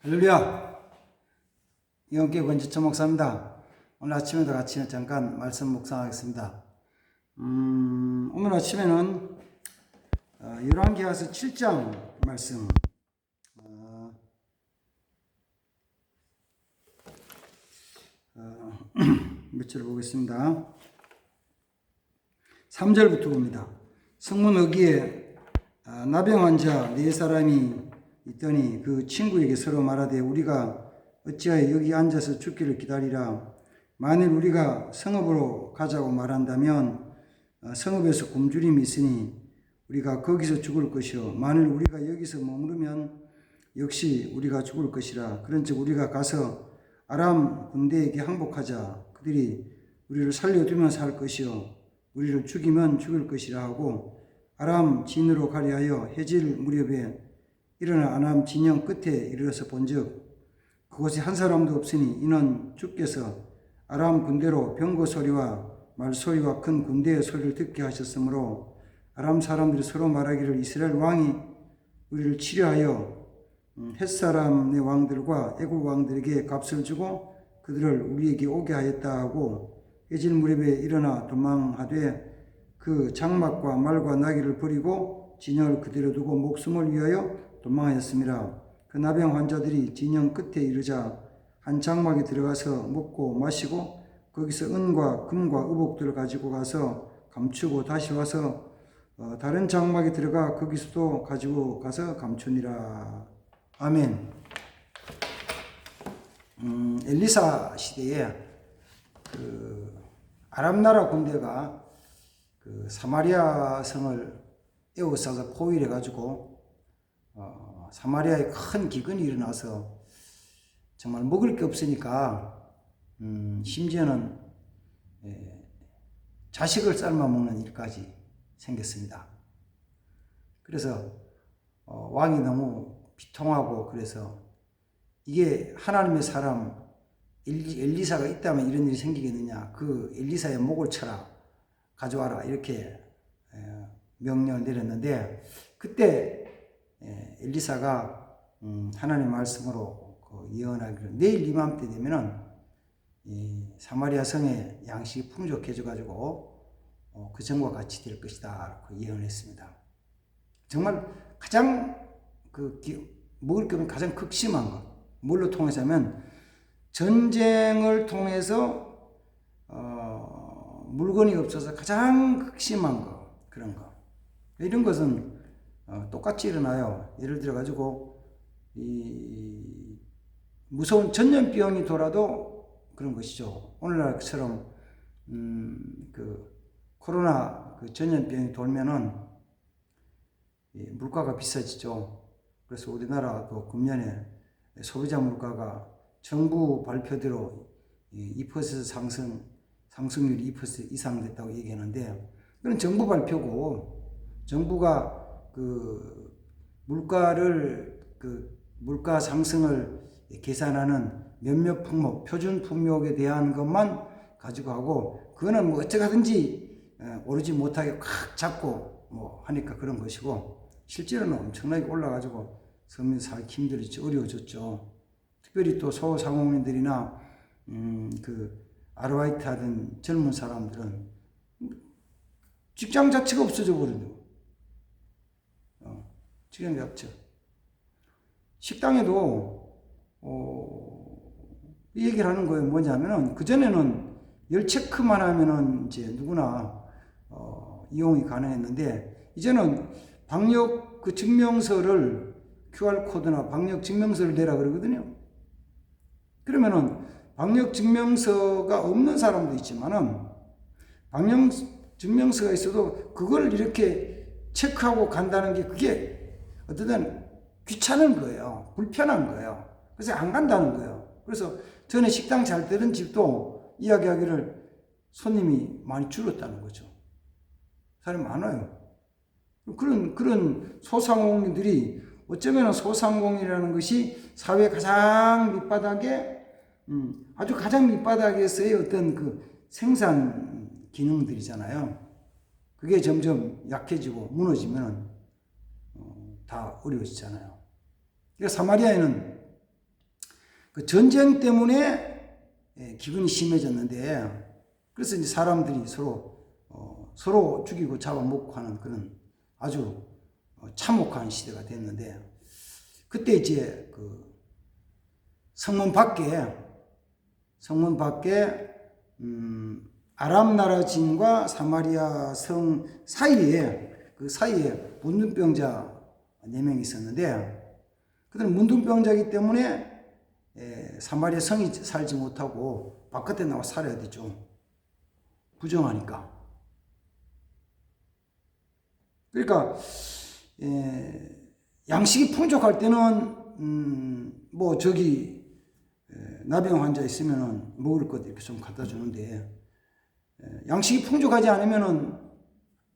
할렐루야. 이원교회 권지천 목사입니다. 오늘 아침에도 같이 잠깐 말씀 묵상하겠습니다. 오늘 아침에는 열왕기하서 7장 말씀 몇 절 보겠습니다. 3절부터 봅니다. 성문 어귀에 나병 환자 4사람이 있더니 그 친구에게 서로 말하되 우리가 어찌하여 여기 앉아서 죽기를 기다리라. 만일 우리가 성읍으로 가자고 말한다면 성읍에서 굶주림이 있으니 우리가 거기서 죽을 것이요 만일 우리가 여기서 머무르면 역시 우리가 죽을 것이라. 그런즉 우리가 가서 아람 군대에게 항복하자. 그들이 우리를 살려두면 살 것이요 우리를 죽이면 죽을 것이라 하고 아람 진으로 가리하여 해질 무렵에 일어나 아람 진영 끝에 이르러서 본즉 그곳에 한 사람도 없으니 이는 주께서 아람 군대로 병거 소리와 말소리와 큰 군대의 소리를 듣게 하셨으므로 아람 사람들이 서로 말하기를 이스라엘 왕이 우리를 치려하여 헷사람의 왕들과 애국 왕들에게 값을 주고 그들을 우리에게 오게 하였다 하고 해질 무렵에 일어나 도망하되 그 장막과 말과 나귀를 버리고 진영을 그대로 두고 목숨을 위하여 도망하였습니다. 그 나병 환자들이 진영 끝에 이르자 한 장막에 들어가서 먹고 마시고 거기서 은과 금과 의복들을 가지고 가서 감추고 다시 와서 다른 장막에 들어가 거기서도 가지고 가서 감추니라. 아멘. 엘리사 시대에 그 아람 나라 군대가 그 사마리아 성을 에워싸서 포위해 가지고 사마리아에 큰 기근이 일어나서 정말 먹을 게 없으니까 심지어는 자식을 삶아 먹는 일까지 생겼습니다. 그래서 왕이 너무 비통하고 그래서 이게 하나님의 사람 엘리사가 있다면 이런 일이 생기겠느냐, 그 엘리사의 목을 쳐라 가져와라 이렇게 명령을 내렸는데 그때 엘리사가 하나님의 말씀으로 예언하기를 내일 이맘때 되면은 사마리아 성에 양식이 풍족해져 가지고 그 전과 같이 될 것이다 그 예언했습니다. 정말 가장 먹을 게 없는 가장 극심한 것 뭘로 통해서 하면 전쟁을 통해서 물건이 없어서 가장 극심한 거 그런 거 이런 것은 똑같이 일어나요. 예를 들어 가지고 이 무서운 전염병이 돌아도 그런 것이죠. 오늘날처럼 그 코로나 그 전염병이 돌면은 물가가 비싸지죠. 그래서 우리나라도 금년에 소비자 물가가 정부 발표대로 2% 상승률이 2% 이상 됐다고 얘기하는데 그건 정부 발표고 정부가 그 물가를 물가 상승을 계산하는 몇몇 품목, 표준 품목에 대한 것만 가지고 하고 그거는 뭐 어떻게든지 오르지 못하게 확 잡고 뭐 하니까 그런 것이고 실제로는 엄청나게 올라가지고 서민 살기 힘들었죠. 어려워졌죠. 특별히 또 소상공인들이나 그 아르바이트 하던 젊은 사람들은 직장 자체가 없어져 버린다. 직장 자체. 식당에도 이 얘기를 하는 거예요. 뭐냐면은 그전에는 열 체크만 하면은 이제 누구나 이용이 가능했는데 이제는 방역 그 증명서를 QR코드나 방역 증명서를 내라 그러거든요. 그러면은 방역 증명서가 없는 사람도 있지만은 방역 증명서가 있어도 그걸 이렇게 체크하고 간다는 게 그게 어쨌든 귀찮은 거예요. 불편한 거예요. 그래서 안 간다는 거예요. 그래서 전에 식당 잘 되는 집도 이야기하기를 손님이 많이 줄었다는 거죠. 사람이 많아요. 그런 소상공인들이 어쩌면 소상공인이라는 것이 사회 가장 밑바닥에 아주 가장 밑바닥에서의 어떤 그 생산 기능들이잖아요. 그게 점점 약해지고 무너지면 다 어려워지잖아요. 그러니까 사마리아에는 그 전쟁 때문에 기근이 심해졌는데, 그래서 이제 사람들이 서로 죽이고 잡아먹고 하는 그런 아주 참혹한 시대가 됐는데, 그때 이제 그 성문 밖에 아람 나라 진과 사마리아 성 사이에 문둥병자 4명이 있었는데, 그들은 문둥병자이기 때문에 사마리아 성이 살지 못하고 바깥에 나와 살아야 되죠. 부정하니까. 그러니까 양식이 풍족할 때는 나병 환자 있으면은 먹을 것 이렇게 좀 갖다 주는데, 양식이 풍족하지 않으면은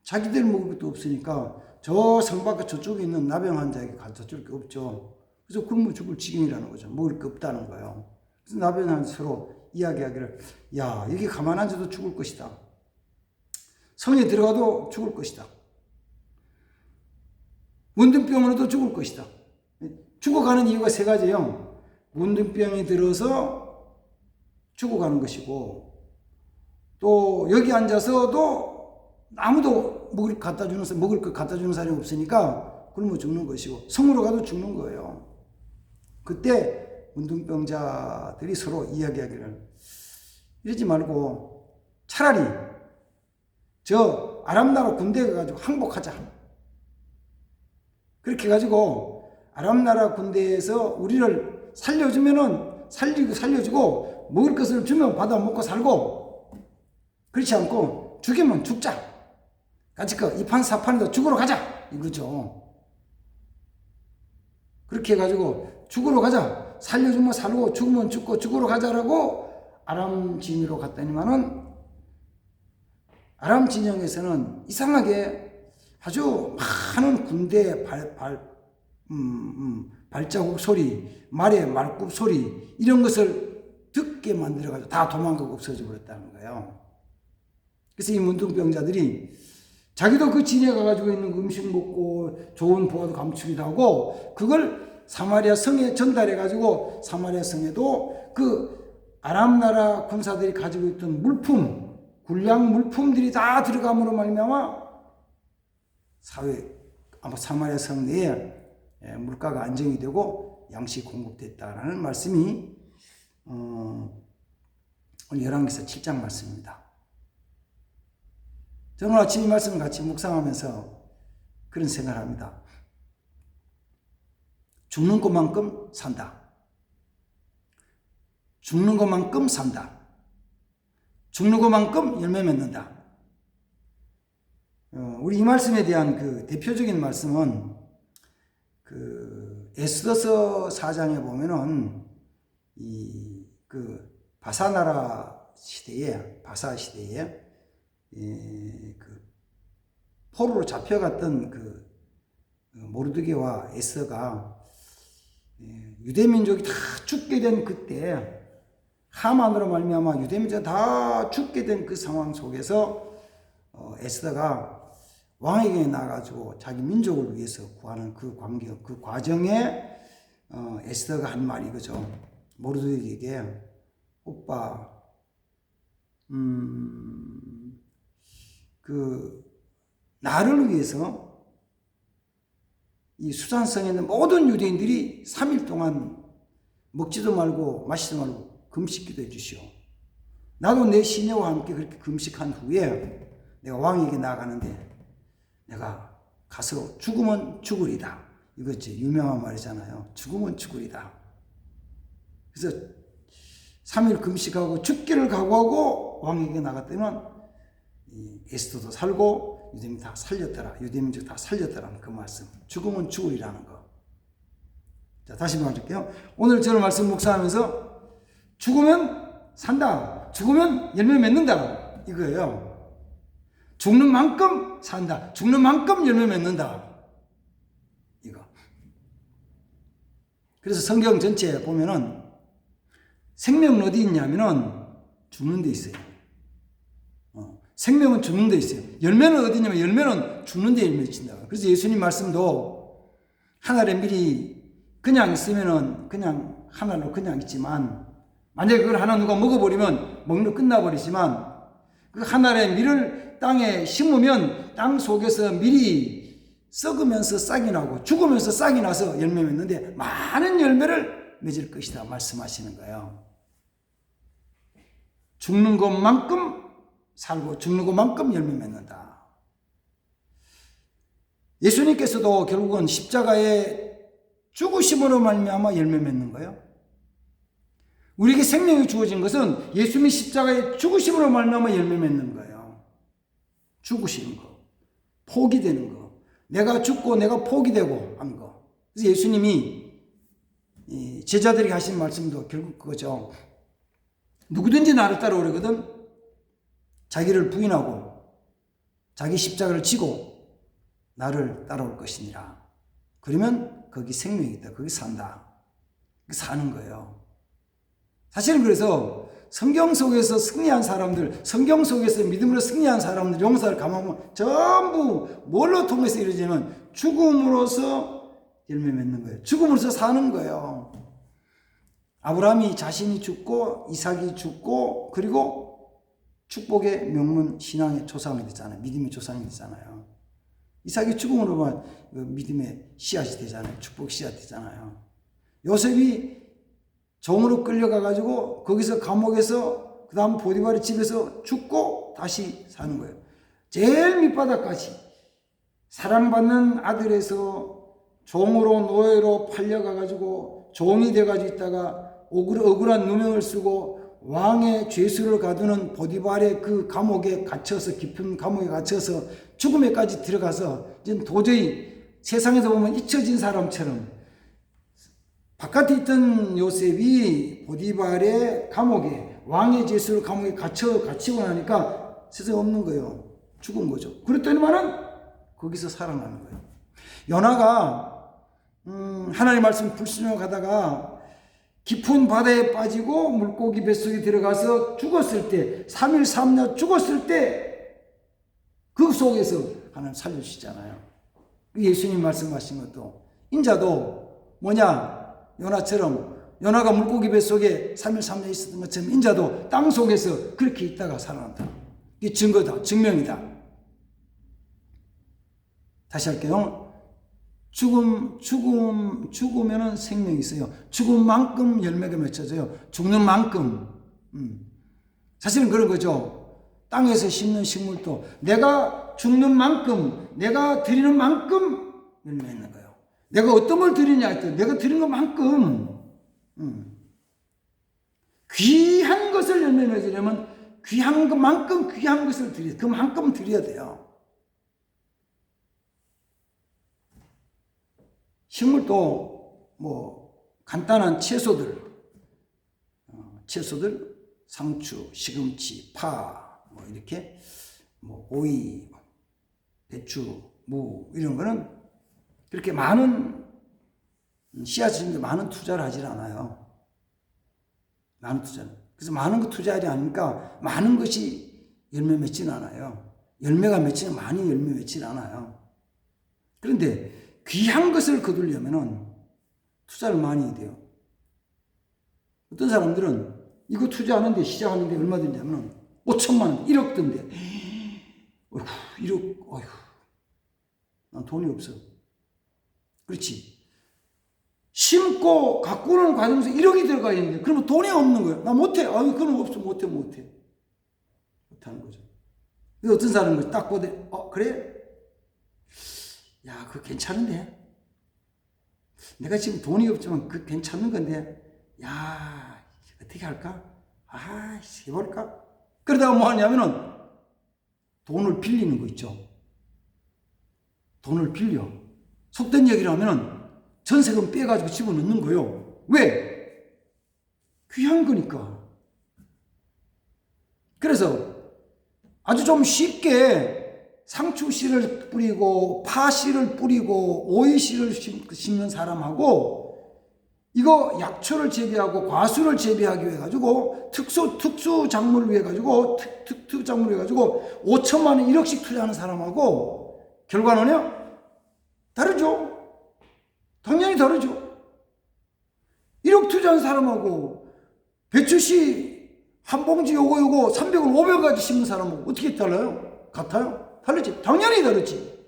자기들 먹을 것도 없으니까 저 성밖에 저쪽에 있는 나병 환자에게 갖다 줄 게 없죠. 그래서 굶어 죽을 지경이라는 거죠. 먹을 게 없다는 거예요. 그래서 나병 환자 서로 이야기하기를, 야, 여기 가만 앉아도 죽을 것이다. 성에 들어가도 죽을 것이다. 문둥병으로도 죽을 것이다. 죽어가는 이유가 3가지예요. 문둥병이 들어서 죽어가는 것이고, 또 여기 앉아서도 아무도 먹을 것 갖다 주는 사람이 없으니까 굶어 죽는 것이고, 성으로 가도 죽는 거예요. 그때 문둥병자들이 서로 이야기하기를, 이러지 말고 차라리 저 아람 나라 군대에 가지고 항복하자. 그렇게 해가지고 아람 나라 군대에서 우리를 살려주고 먹을 것을 주면 받아 먹고 살고, 그렇지 않고 죽이면 죽자. 같이 그 이판사판에도 죽으러 가자. 이거죠. 그렇게 해가지고 죽으러 가자. 살려주면 살고 죽으면 죽고 죽으러 가자라고 아람 진으로 갔더니만은, 아람 진영에서는 이상하게 아주 많은 군대 발자국 소리, 말의 말굽 소리, 이런 것을 듣게 만들어가지고 다 도망가고 없어져 버렸다는 거예요. 그래서 이 문둥병자들이 자기도 그 진에 가가지고 있는 음식 먹고 좋은 보아도 감추기도 하고, 그걸 사마리아 성에 전달해가지고 사마리아 성에도 그 아람 나라 군사들이 가지고 있던 군량 물품들이 다 들어감으로 말미암아 아마 사마리아 성 내에 물가가 안정이 되고 양식이 공급됐다라는 말씀이 오늘 열왕기서 7장 말씀입니다. 저는 아침 이 말씀을 같이 묵상하면서 그런 생각을 합니다. 죽는 것만큼 산다. 죽는 것만큼 산다. 죽는 것만큼 열매 맺는다. 우리 이 말씀에 대한 그 대표적인 말씀은 그 에스더서 4장에 보면은 그 바사 시대에 그 포로로 잡혀갔던 그 모르드게와 에스더가 유대 민족이 다 죽게 된 그때, 하만으로 말미암아 유대 민족이 다 죽게 된 그 상황 속에서 에스더가 왕에게 나가지고 자기 민족을 위해서 구하는 그 과정에 에스더가 한 말이 이거죠. 모르드게에게, 오빠, 나를 위해서 이 수산성에 있는 모든 유대인들이 3일 동안 먹지도 말고 마시지도 말고 금식기도 해주시오. 나도 내 시녀와 함께 그렇게 금식한 후에 내가 왕에게 나아가는데, 내가 가서 죽으면 죽으리다. 이거지 유명한 말이잖아요. 죽으면 죽으리다. 그래서 3일 금식하고 죽기를 각오하고 왕에게 나갔더니 에스더도 살고 유대민 다 살렸더라. 유대민족 다 살렸더라는 그 말씀. 죽으면 죽으리라는 거. 자, 다시 말할게요. 오늘 저는 말씀 묵상하면서 죽으면 산다. 죽으면 열매 맺는다. 이거예요. 죽는 만큼 산다. 죽는 만큼 열매 맺는다. 이거. 그래서 성경 전체에 보면은 생명은 어디 있냐면은 죽는 데 있어요. 생명은 죽는 데 있어요. 열매는 어디 있냐면 열매는 죽는 데 열매 맺힌다. 그래서 예수님 말씀도 하늘에 미리 그냥 있으면은 그냥 하나로 그냥 있지만, 만약에 그걸 하나 누가 먹어버리면 먹는 끝나버리지만, 그 하나의 밀을 땅에 심으면 땅 속에서 밀이 썩으면서 싹이 나고 죽으면서 싹이 나서 열매 맺는데 많은 열매를 맺을 것이다 말씀하시는 거예요. 죽는 것만큼 살고 죽는 것만큼 열매 맺는다. 예수님께서도 결국은 십자가의 죽으심으로 말미암아 열매 맺는 거예요. 우리에게 생명이 주어진 것은 예수님이 십자가의 죽으심으로 말미암아 열매 맺는 거예요. 죽으시는 거, 포기되는 거, 내가 죽고 내가 포기되고 한 거. 그래서 예수님이 제자들에게 하신 말씀도 결국 그거죠. 누구든지 나를 따라오려거든 자기를 부인하고 자기 십자가를 지고 나를 따라올 것이니라. 그러면 거기 생명이 있다. 거기 산다. 사는 거예요. 사실은 그래서 성경 속에서 승리한 사람들, 성경 속에서 믿음으로 승리한 사람들, 용사를 가만보면 전부 뭘로 통해서 이루어지냐면 죽음으로서 열매 맺는 거예요. 죽음으로서 사는 거예요. 아브라함이 자신이 죽고 이삭이 죽고 그리고 축복의 명문 신앙의 조상이 됐잖아요. 믿음의 조상이 됐잖아요. 이삭이 죽음으로만 믿음의 씨앗이 되잖아요. 축복 씨앗이 되잖아요. 요셉이 종으로 끌려가가지고 거기서 감옥에서 그 다음 보디발의 집에서 죽고 다시 사는 거예요. 제일 밑바닥까지 사랑받는 아들에서 종으로 노예로 팔려가가지고 종이 돼가지고 있다가 억울한 누명을 쓰고 왕의 죄수를 가두는 보디발의 그 감옥에 갇혀서 깊은 감옥에 갇혀서 죽음에까지 들어가서 이제 도저히 세상에서 보면 잊혀진 사람처럼 바깥에 있던 요셉이 보디발의 감옥에 왕의 죄수를 감옥에 갇히고 나니까 세상에 없는 거예요. 죽은 거죠. 그랬더니만은 거기서 살아나는 거예요. 요나가 하나님의 말씀 불순종하다가 깊은 바다에 빠지고 물고기 뱃속에 들어가서 죽었을 때 3일 3년 죽었을 때 그 속에서 하나님 살려주시잖아요. 예수님 말씀하신 것도 인자도 뭐냐 요나처럼 요나가 물고기 뱃속에 3일 3년 있었던 것처럼 인자도 땅 속에서 그렇게 있다가 살아난다. 이게 증거다. 증명이다. 다시 할게요. 죽으면은 생명이 있어요. 죽은 만큼 열매가 맺혀져요. 죽는 만큼. 사실은 그런 거죠. 땅에서 심는 식물도 내가 죽는 만큼, 내가 드리는 만큼 열매 맺는 거예요. 내가 어떤 걸 드리냐 했더니 내가 드린 것만큼 귀한 것을 열매 맺으려면 귀한 것만큼 귀한 것을 드려야 돼요. 그만큼 드려야 돼요. 식물도 뭐 간단한 채소들 상추, 시금치, 파 뭐 이렇게 뭐 오이, 배추, 무 이런 거는 그렇게 많은 씨앗인데 많은 투자를 하질 않아요. 많은 투자는. 그래서 많은 거 투자하지 않으니까 많은 것이 열매 맺지는 않아요. 열매가 맺지는 많이 열매 맺지는 않아요. 그런데 귀한 것을 거두려면은 투자를 많이 해야 돼요. 어떤 사람들은 이거 투자하는데 시작하는데 얼마 든다면 5천만 원, 1억 든대. 어휴, 1억, 어휴. 난 돈이 없어. 그렇지. 심고 가꾸는 과정에서 1억이 들어가야 되는데, 그러면 돈이 없는 거예요. 나 못해. 아유, 그건 없어. 못해. 못하는 거죠. 그래서 어떤 사람은 딱 보되, 그래? 야, 그거 괜찮은데? 내가 지금 돈이 없지만 그거 괜찮은 건데, 야, 어떻게 할까? 해볼까? 그러다가 뭐 하냐면은, 돈을 빌리는 거 있죠. 돈을 빌려. 속된 얘기를 하면은, 전세금 빼가지고 집어넣는 거예요. 왜? 귀한 거니까. 그래서 아주 좀 쉽게 상추 씨를 뿌리고 파 씨를 뿌리고 오이 씨를 심는 사람하고 이거 약초를 재배하고 과수를 재배하기 위해 가지고 특수 작물을 위해 가지고 특 작물을 위해 가지고 5천만 원 1억씩 투자하는 사람하고 결과는요 다르죠. 당연히 다르죠. 투자한 사람하고 배추씨 한 봉지 요거 300원 500원까지 심는 사람하고 어떻게 달라요? 같아요? 다르지? 당연히 다르지.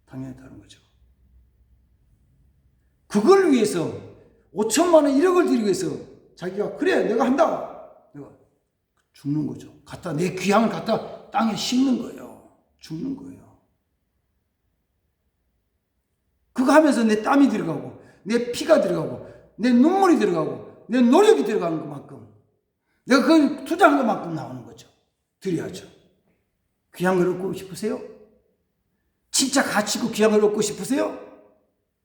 당연히 다른 거죠. 그걸 위해서 5천만 원 1억을 들이기 위해서 자기가 그래 내가 한다. 내가 죽는 거죠. 갖다 내 귀향을 갖다 땅에 심는 거예요. 죽는 거예요. 그거 하면서 내 땀이 들어가고 내 피가 들어가고 내 눈물이 들어가고 내 노력이 들어가는 것만큼 내가 그걸 투자한 것만큼 나오는 거죠. 드려야죠. 귀한 걸 얻고 싶으세요? 진짜 가치 있고 귀한 걸 얻고 싶으세요?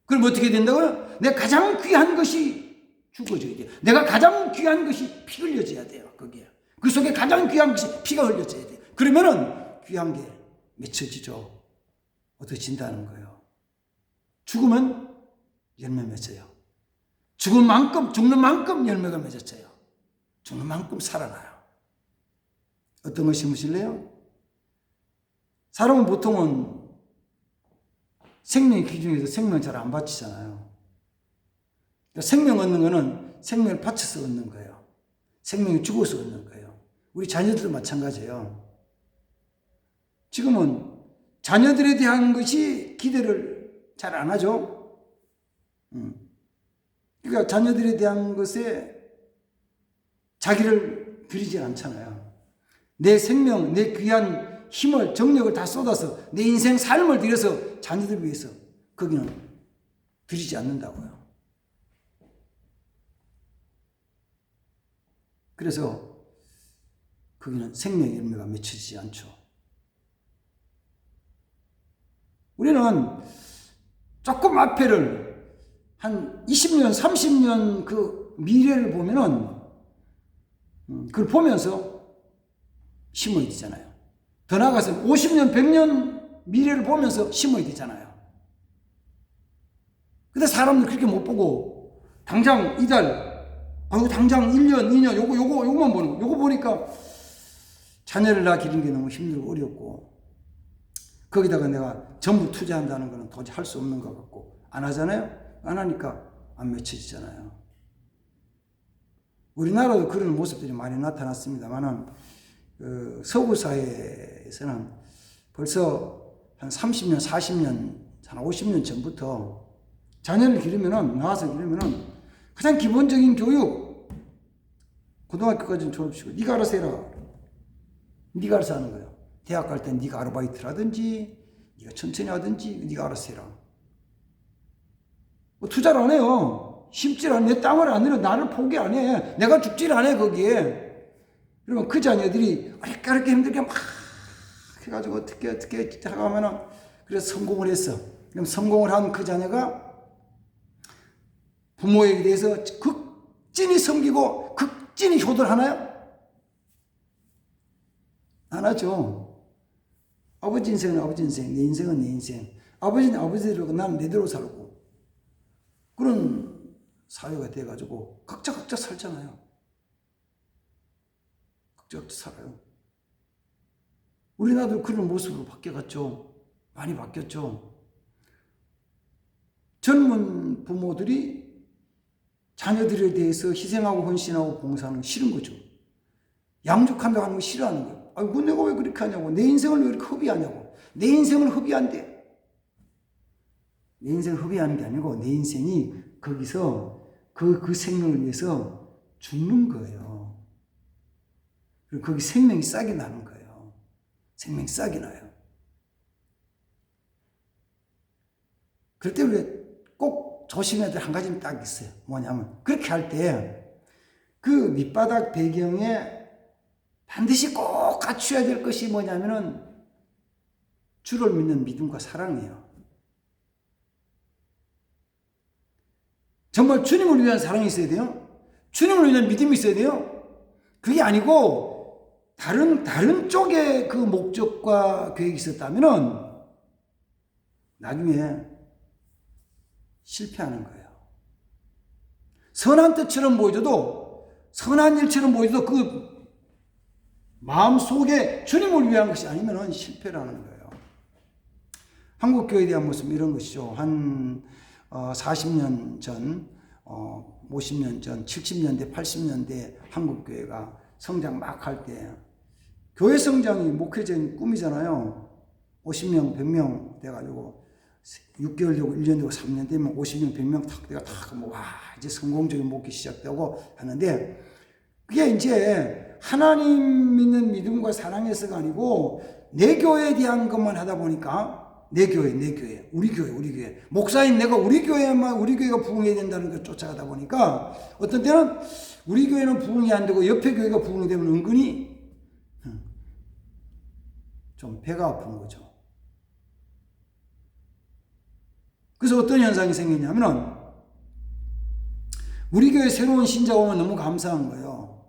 그럼 어떻게 된다고요? 내가 가장 귀한 것이 죽어져야 돼요. 내가 가장 귀한 것이 피 흘려져야 돼요. 거기에. 그 속에 가장 귀한 것이 피가 흘려져야 돼요. 그러면은 귀한 게 맺혀지죠. 얻어진다는 거예요. 죽으면 열매 맺어요. 죽는 만큼 열매가 맺어져요. 죽는 만큼 살아나요. 어떤 거 심으실래요? 사람은 보통은 생명의 기준에서 생명 잘 안 바치잖아요. 그러니까 생명 얻는 거는 생명을 바쳐서 얻는 거예요. 생명이 죽어서 얻는 거예요. 우리 자녀들도 마찬가지예요. 지금은 자녀들에 대한 것이 기대를 잘 안 하죠. 그러니까 자녀들에 대한 것에 자기를 들이지 않잖아요. 내 생명, 내 귀한 힘을, 정력을 다 쏟아서 내 인생 삶을 들여서 자녀들 위해서 거기는 들이지 않는다고요. 그래서 거기는 생명의 열매가 맺혀지지 않죠. 우리는 조금 앞에를 한 20년, 30년 그 미래를 보면은 그걸 보면서 심어야 되잖아요. 더 나아가서 50년, 100년 미래를 보면서 심어야 되잖아요. 근데 사람들 그렇게 못 보고 당장 이달, 당장 1년, 2년 요거만 보는 거. 요거 보니까 자녀를 낳아 기르는 게 너무 힘들고 어렵고 거기다가 내가 전부 투자한다는 거는 도저히 할 수 없는 것 같고 안 하잖아요. 안 하니까 안 맺혀지잖아요. 우리나라도 그런 모습들이 많이 나타났습니다만은 서구 사회에서는 벌써 한 30년, 40년, 한 50년 전부터 자녀를 기르면은 낳아서 기르면은 가장 기본적인 교육 고등학교까지는 졸업시키고 네가 알아서 해라. 네가 알아서 하는 거예요. 대학 갈 땐 네가 아르바이트를 하든지 네가 천천히 하든지 네가 알아서 해라. 뭐 투자를 안 해요. 심질 안 해. 내 땅을 안 내려. 나를 포기 안 해. 내가 죽질 안 해 거기에. 그러면 그 자녀들이 어렵게 힘들게 막 해가지고 어떻게 하면은 그래서 성공을 했어. 그럼 성공을 한 그 자녀가 부모에게 대해서 극진히 섬기고 극진히 효도하나요? 안 하죠. 아버지 인생은 아버지 인생, 내 인생은 내 인생. 아버지는 아버지대로 나는 내대로 살고 그런 사회가 돼가지고 각자 살잖아요. 각자 살아요. 우리나라도 그런 모습으로 바뀌어갔죠. 많이 바뀌었죠. 젊은 부모들이 자녀들에 대해서 희생하고 헌신하고 봉사하는 거 싫은 거죠. 양육한다고 하는 거 싫어하는 거예요. 아이고 내가 왜 그렇게 하냐고. 내 인생을 왜 이렇게 허비하냐고. 내 인생을 허비한대. 내 인생을 허비하는 게 아니고 내 인생이 거기서 그 생명을 위해서 죽는 거예요. 그리고 거기 생명이 싹이 나는 거예요. 생명이 싹이 나요. 그럴 때 우리가 꼭 조심해야 될 한 가지는 딱 있어요. 뭐냐면 그렇게 할 때 그 밑바닥 배경에 반드시 꼭 갖춰야 될 것이 뭐냐면은 주를 믿는 믿음과 사랑이에요. 정말 주님을 위한 사랑이 있어야 돼요. 주님을 위한 믿음이 있어야 돼요. 그게 아니고 다른 쪽에 그 목적과 계획이 있었다면은 나중에 실패하는 거예요. 선한 뜻처럼 보여줘도 선한 일처럼 보여줘도 그 마음 속에 주님을 위한 것이 아니면 실패라는 거예요. 한국 교회에 대한 모습은 이런 것이죠. 한 40년 전 50년 전 70년대 80년대 한국교회가 성장 막 할 때 교회 성장이 목회적인 꿈이잖아요. 50명 100명 돼가지고 6개월 되고 1년 되고 3년 되면 50명 100명 탁 돼가 와 이제 성공적인 목회 시작되고 하는데, 그게 이제 하나님 믿는 믿음과 사랑에서가 아니고 내 교회에 대한 것만 하다 보니까 내 교회, 우리 교회. 목사인 내가 우리 교회가 부흥해야 된다는 걸 쫓아가다 보니까 어떤 때는 우리 교회는 부흥이 안 되고 옆에 교회가 부흥이 되면 은근히 좀 배가 아픈 거죠. 그래서 어떤 현상이 생기냐면은 우리 교회 새로운 신자가 오면 너무 감사한 거예요.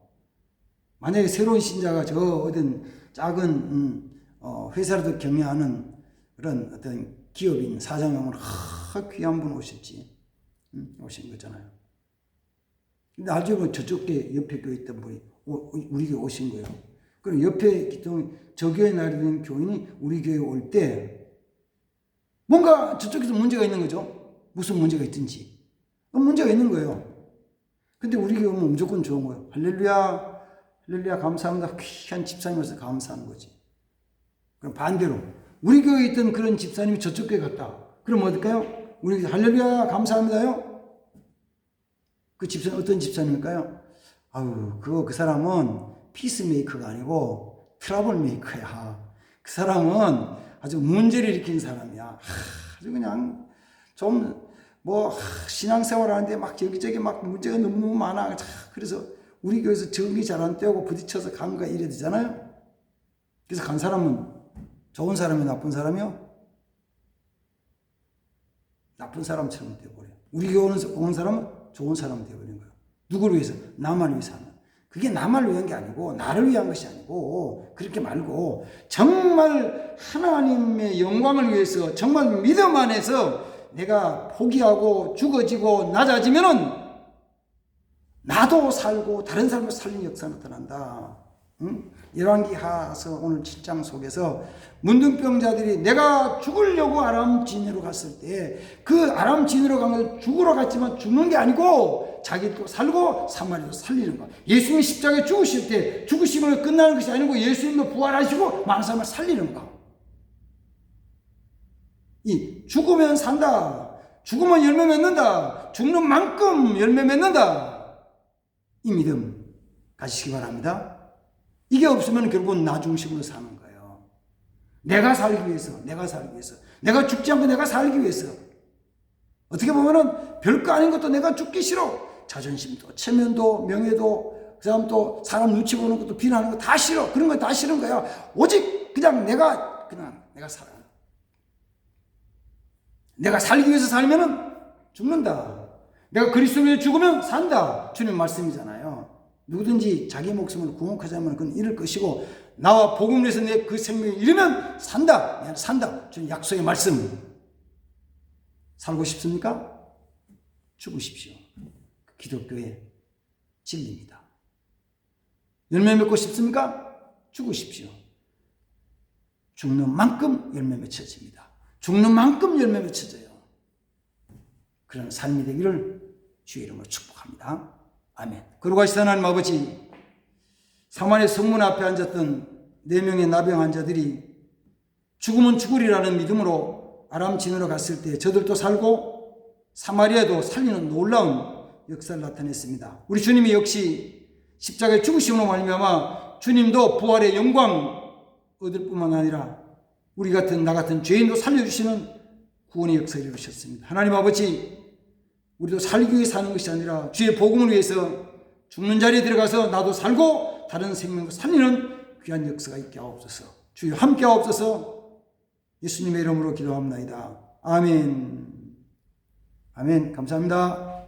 만약에 새로운 신자가 저 어떤 작은 회사라도 경영하는 그런 어떤 기업인 사장님은 귀한 분 오셨지. 오신 거잖아요. 근데 나중에 저쪽 옆에 교회 있던 분이 우리 교회 오신 거예요. 그럼 옆에 저 교회 나리는 교인이 우리 교회에 올 때 뭔가 저쪽에서 문제가 있는 거죠. 무슨 문제가 있든지 문제가 있는 거예요. 근데 우리 교회 오면 무조건 좋은 거예요. 할렐루야 감사합니다. 귀한 집사님으로서 감사한 거지. 그럼 반대로 우리 교회에 있던 그런 집사님이 저쪽 교회 갔다. 그럼 어떨까요? 우리 할렐루야 감사합니다요. 그 집사님 어떤 집사님일까요? 그 사람은 피스메이커가 아니고 트러블 메이커야. 그 사람은 아주 문제를 일으킨 사람이야. 아주 그냥 좀 신앙생활 하는데 막 여기저기 막 문제가 너무너무 많아. 그래서 우리 교회에서 정리 잘 안 되고 부딪혀서 간 거야 이래야 되잖아요. 그래서 간 사람은 좋은 사람이요, 나쁜 사람이요? 나쁜 사람처럼 되어버려요. 우리 교회 온 사람은 좋은 사람 되어버린 거예요. 누구를 위해서? 나만 위해서 하는. 그게 나만 위한 게 아니고 나를 위한 것이 아니고 그렇게 말고 정말 하나님의 영광을 위해서 정말 믿음 안에서 내가 포기하고 죽어지고 낮아지면은 나도 살고 다른 사람을 살리는 역사가 나타난다. 열왕기하서 오늘 7장 속에서 문둥병자들이 내가 죽으려고 아람 진으로 갔을 때 그 아람 진으로 간 건 죽으러 갔지만 죽는 게 아니고 자기도 살고 사마리아도 살리는 거. 예수님이 십자가에 죽으실 때 죽으심으로 끝나는 것이 아니고 예수님도 부활하시고 많은 사람을 살리는 거. 이 죽으면 산다. 죽으면 열매 맺는다. 죽는 만큼 열매 맺는다. 이 믿음 가지시기 바랍니다. 이게 없으면 결국은 나 중심으로 사는 거예요. 내가 살기 위해서. 내가 죽지 않고 내가 살기 위해서. 어떻게 보면은 별거 아닌 것도 내가 죽기 싫어. 자존심도, 체면도, 명예도, 그 다음 또 사람 눈치 보는 것도 비난하는 거 다 싫어. 그런 거 다 싫은 거야. 오직 그냥 내가 살아. 내가 살기 위해서 살면은 죽는다. 내가 그리스도를 위해 죽으면 산다. 주님 말씀이잖아요. 누구든지 자기 목숨을 구원하자면 그건 잃을 것이고 나와 복음을 위해서 내 그 생명을 잃으면 산다. 산다. 주님 약속의 말씀. 살고 싶습니까? 죽으십시오. 기독교의 진리입니다. 열매 맺고 싶습니까? 죽으십시오. 죽는 만큼 열매 맺혀집니다. 죽는 만큼 열매 맺혀져요. 그런 삶이 되기를 주의 이름으로 축복합니다. 아멘. 그러고 하나님 아버지, 사마리아 성문 앞에 앉았던 4명의 나병 환자들이 죽으면 죽으리라는 믿음으로 아람 진으로 갔을 때 저들도 살고 사마리아도 살리는 놀라운 역사를 나타냈습니다. 우리 주님이 역시 십자가의 죽으심으로 말미암아 주님도 부활의 영광 얻을 뿐만 아니라 우리 같은 나 같은 죄인도 살려주시는 구원의 역사를 이루셨습니다. 하나님 아버지, 우리도 살기 위해 사는 것이 아니라 주의 복음을 위해서 죽는 자리에 들어가서 나도 살고 다른 생명을 살리는 귀한 역사가 있게 하옵소서. 주여 함께 하옵소서. 예수님의 이름으로 기도합니다. 아멘. 아멘. 감사합니다.